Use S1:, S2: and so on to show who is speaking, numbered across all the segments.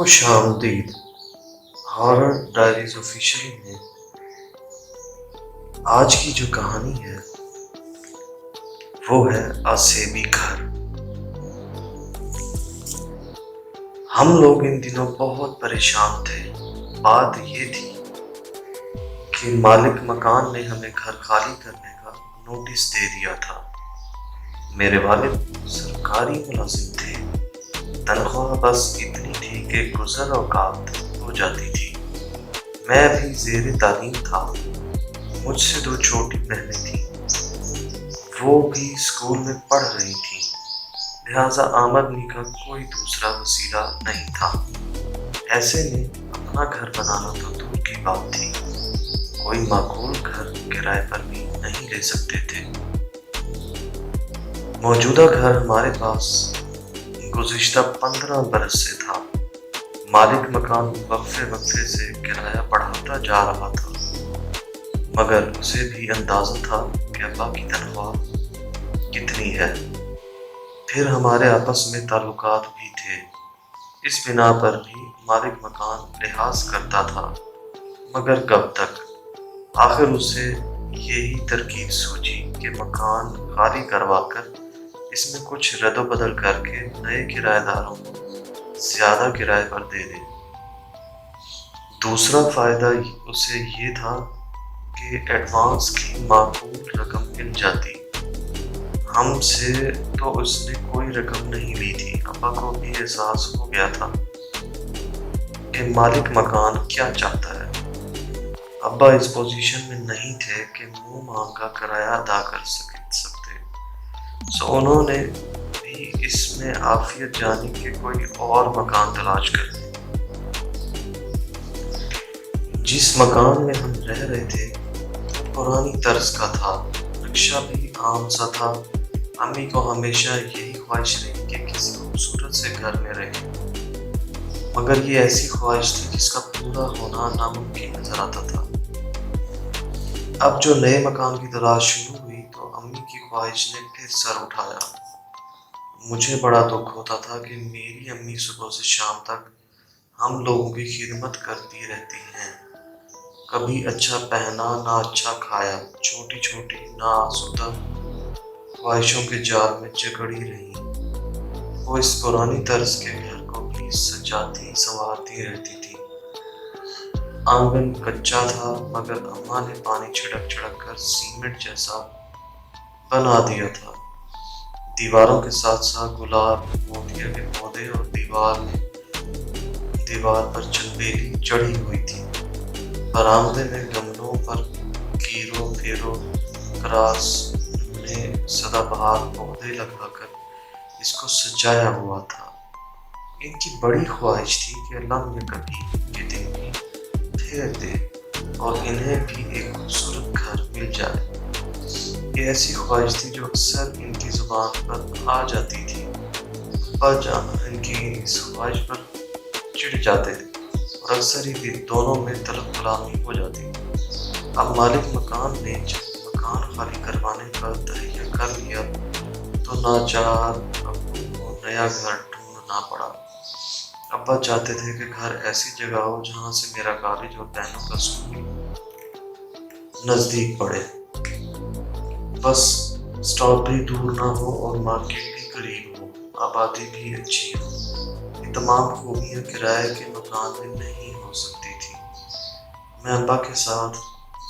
S1: خوش آمدید horror diaries official میں آج کی جو کہانی ہے وہ ہے آسیبی گھر۔ ہم لوگ ان دنوں بہت پریشان تھے۔ بات یہ تھی کہ مالک مکان نے ہمیں گھر خالی کرنے کا نوٹس دے دیا تھا۔ میرے والد سرکاری ملازم تھے، تنخواہ بس اتنی تھی کہ گزر اوقات ہو جاتی تھی۔ میں بھی زیر تعلیم تھا، مجھ سے دو چھوٹی بہنیں تھیں، وہ بھی اسکول میں پڑھ رہی تھیں، لہٰذا آمدنی کا کوئی دوسرا وسیلہ نہیں تھا۔ ایسے میں اپنا گھر بنانا تو دور کی بات تھی، کوئی معقول گھر کرائے پر بھی نہیں لے سکتے تھے۔ موجودہ گھر ہمارے پاس گزشتہ 15 برس سے تھا۔ مالک مکان وقفے سے کرایہ بڑھاتا جا رہا تھا، مگر اسے بھی اندازہ تھا کہ ابا کی تنخواہ کتنی ہے۔ پھر ہمارے آپس میں تعلقات بھی تھے، اس بنا پر بھی مالک مکان لحاظ کرتا تھا، مگر کب تک؟ آخر اسے یہی ترکیب سوچی کہ مکان خالی کروا کر اس میں کچھ رد و بدل کر کے نئے کرایہ داروں کو زیادہ کرائے پر دے دے۔ دوسرا فائدہ اسے یہ تھا کہ ایڈوانس کی معقول رقم مل جاتی۔ ہم سے تو اس نے کوئی رقم نہیں لی تھی۔ ابا کو بھی احساس ہو گیا تھا کہ مالک مکان کیا چاہتا ہے۔ ابا اس پوزیشن میں نہیں تھے کہ منہ مانگا کرایہ ادا کر سکتے، سو انہوں نے بھی اس میں عافیت جانی کہ کوئی اور مکان تلاش کر لیں۔ جس مکان میں ہم رہ رہے تھے وہ پرانی طرز کا تھا، نقشہ بھی عام سا تھا۔ امی کو ہمیشہ یہی خواہش رہی کہ کسی خوبصورت سے گھر میں رہے، مگر یہ ایسی خواہش تھی جس کا پورا ہونا ناممکن نظر آتا تھا۔ اب جو نئے مکان کی تلاش شروع ہوئی تو امی کی خواہش نے پھر سر اٹھایا۔ مجھے بڑا دکھ ہوتا تھا کہ میری امی صبح سے شام تک ہم لوگوں کی خدمت کرتی رہتی ہیں، کبھی اچھا پہنا نہ اچھا کھایا، چھوٹی چھوٹی ناآسودہ خواہشوں کے جال میں جکڑی رہیں۔ وہ اس پرانی طرز کے گھر کو بھی سجاتی سنوارتی رہتی تھی۔ آنگن کچا تھا، مگر اماں نے پانی چھڑک کر سیمنٹ جیسا بنا دیا تھا۔ دیواروں کے ساتھ ساتھ گلاب، موتیا کے پودے اور دیوار پر چنبیلی چڑھی ہوئی تھی۔ برآمدے میں گملوں پر کیرو پھیرو کراس نے سدا بہار پودے لگا کر اس کو سجایا ہوا تھا۔ ان کی بڑی خواہش تھی کہ اللہ مجھے کبھی یہ دن بھی پھیر دے اور انہیں بھی ایک خوبصورت گھر مل جائے۔ یہ ایسی خواہش تھی جو اکثر ان کی زبان پر آ جاتی تھی۔ ابا جان ان کی اس خواہش پر چڑ جاتے تھے اور اکثر ہی دونوں میں طلب کلامی ہو جاتی۔ اب مالک مکان نے جب مکان خالی کروانے کا تہیہ کر لیا تو ناچار ابو کو نیا گھر ڈھونڈنا پڑا۔ ابا چاہتے تھے کہ گھر ایسی جگہ ہو جہاں سے میرا کالج اور بہنوں کا اسکول نزدیک پڑے، بس اسٹاپ بھی دور نہ ہو اور مارکیٹ بھی قریب ہو، آبادی بھی اچھی ہو۔ یہ تمام خوبیاں کرائے کے مکان میں نہیں ہو سکتی تھی۔ میں ابا کے ساتھ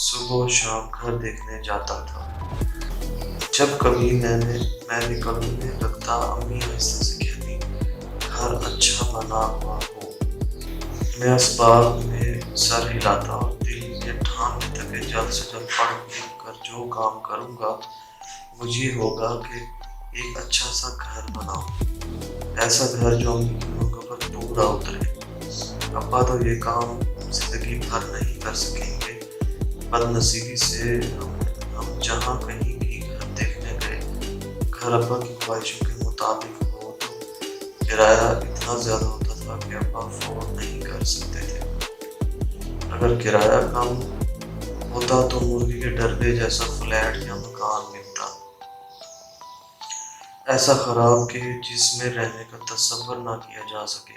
S1: صبح و شام گھر دیکھنے جاتا تھا۔ جب کبھی میں نکلنے لگتا، امی آہستہ سے کہتی، گھر اچھا بنا ہوا ہو۔ میں اسباب میں سر ہلاتا اور دل میں ٹھان لیتا کہ جلد سے جلد پڑھ لکھ کر جو کام کروں گا وہ یہ ہوگا کہ ایک اچھا سا گھر بناؤں، ایسا گھر جو امی کی منگوں پر پورا اترے۔ ابا تو یہ کام زندگی بھر نہیں کر سکیں گے۔ بد نصیبی سے ہم جہاں کہیں بھی گھر دیکھنے گئے، گھر ابا کی خواہشوں کے مطابق ہو تو کرایہ اتنا زیادہ ہوتا تھا کہ ابا افورڈ نہیں کر سکتے تھے۔ اگر کرایہ کم ہوتا تو مرغی کے ڈربے جیسا فلیٹ یا مکان ملتا، ایسا خراب کہ جس میں رہنے کا تصور نہ کیا جا سکے۔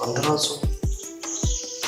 S1: 1500?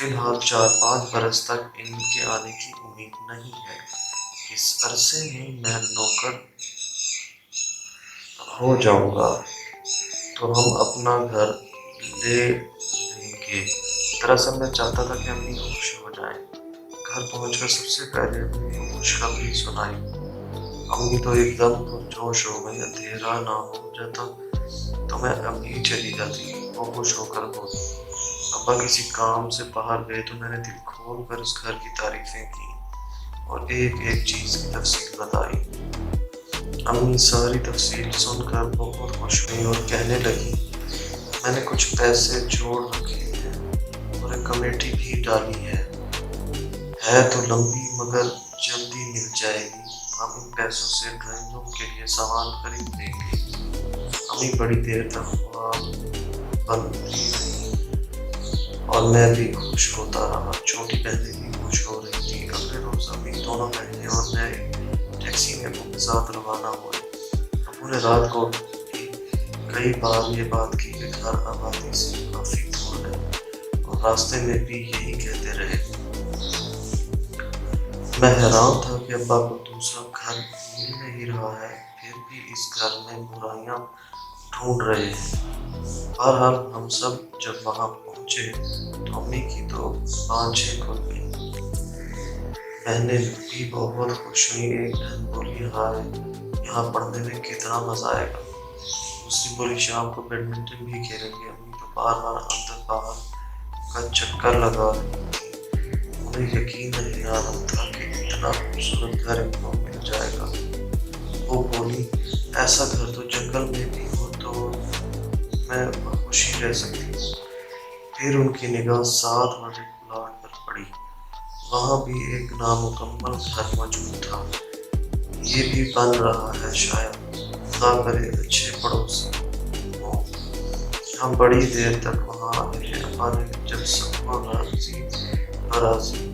S1: فی الحال 4-5 برس تک ان کے آنے کی امید نہیں ہے۔ اس عرصے میں میں نوکر ہو جاؤں گا تو ہم اپنا گھر لے لیں گے۔ دراصل میں چاہتا تھا کہ امی خوش ہو جائیں۔ گھر پہنچ کر سب سے پہلے امی کو خوشخبری سنائی۔ امی تو ایک دم پرجوش ہو گئی۔ اندھیرا نہ ہو جاتا تو میں ابھی چلی جاتی، وہ خوش ہو کر بولی۔ ابا کسی کام سے باہر گئے تو میں نے دل کھول کر اس گھر کی تعریفیں کی اور ایک ایک چیز کی تفصیل بتائی۔ امی ساری تفصیل سن کر بہت خوش ہوئی اور کہنے لگی، میں نے کچھ پیسے جوڑ رکھے ہیں اور ایک کمیٹی بھی ڈالی ہے تو لمبی مگر جلدی مل جائے گی۔ ہم ان پیسوں سے ڈرائنگ روم کے لیے سامان خرید لیں گے۔ امی بڑی دیر تک خواب بنتی رہی اور میں بھی خوش ہوتا رہا۔ چھوٹی بہنیں بھی خوش ہو رہی تھی۔ اگلے روز امی، دونوں بہنیں اور میں ٹیکسی میں ابو کے ساتھ روانہ ہوئے۔ ابو نے رات کو بھی کئی بار یہ بات کی کہ گھر آبادی سے کافی دور ہے اور راستے میں بھی یہی کہتے رہے۔ میں حیران تھا کہ ابا کو دوسرا گھر مل نہیں رہا ہے، پھر بھی اس گھر میں برائیاں ڈھونڈ رہے ہیں۔ بہرحال ہم سب جب وہاں پہنچے تو امی کی تو آنکھیں کھل گئیں۔ بہنیں بھی بہت خوش ہوئیں۔ ایک بہن بولی، ہائے یہاں پڑھنے میں کتنا مزہ آئے گا۔ دوسری بولی، شام کو بیڈمنٹن بھی کھیلیں گے۔ امی تو بار بار اندر باہر کا چکر لگا رہی تھی۔ انہیں یقین نہیں آ رہا تھا کہ اتنا خوبصورت گھر ان کو مل جائے گا۔ وہ بولی، ایسا گھر تو جنگل میں بھی ہو تو میں خوشی رہ سکتی ہوں۔ پھر ان کی نگاہ 7 والے پلاٹ پر پڑی۔ وہاں بھی ایک نامکمل گھر موجود تھا۔ یہ بھی بن رہا ہے شاید، خدا کرے اچھے پڑوسی ہوں۔ ہم بڑی دیر تک وہاں رہے۔ ابا نے جب سب کو راضی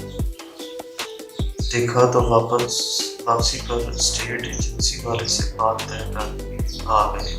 S1: دیکھا تو واپسی پر اسٹیٹ ایجنسی والے سے بات طے کر آ گئے۔